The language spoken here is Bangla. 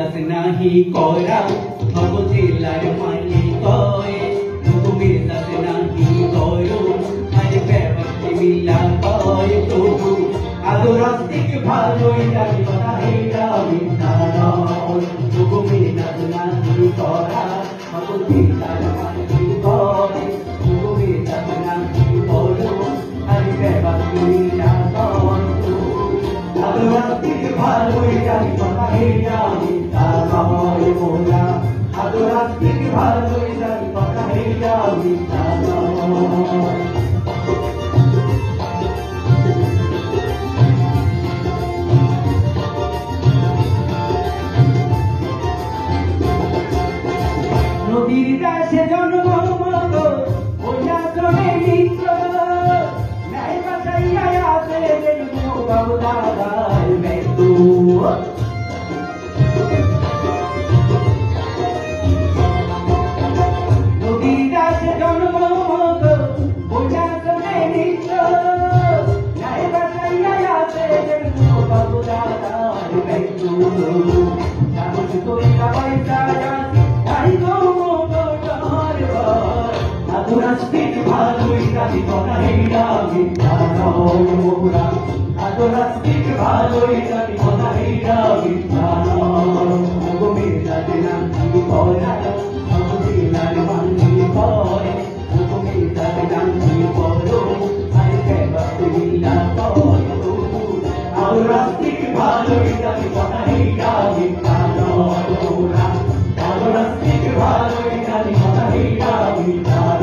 বিলাস নাহি করা ভবজিলার মালিক বিলাস নাহি করো আরে ব্যবহার মিলা কয় তবু আদরাস্তিক ভালোই জানি কথা হেরা বিন্দারা তবু বিলাস নাহি করা ভবজিলার মালিক তবু বিলাস নাহি করো আরে ব্যবহার মিলা কয় আদরাস্তিক ভালোই জানি কথা হেরা বিন্দারা মোরা আদরাস্তিক ভালোই জানি কথা হেরা বিন্দারা নদীর দাসে জন্ম মত ওঝা ক্রমে মিত্র নাই বাসাইয়া আছে বাবু দাদার মৃত্যু নদীর দাসে জন্ম মত ওঝা ক্রমে মিত্র নাই বাসাইয়া আছে বাবু দাদার মৃত্যু সাহস কইরা পয়সা আদরাস্তিক ভালোই জানি কথা হেরা বিন্দারা মোরা আদরাস্তিক ভালোই জানি কথা হেরা বিন্দারা গোমে জানে না কি করা ভবজিলার মালিক গোমে জানে না কি করো আরে ব্যবহার মিলা কয় আদরাস্তিক ভালোই জানি কথা হেরা বিন্দারা মোরা আদরাস্তিক ভালোই জানি কথা হেরা বিন্দারা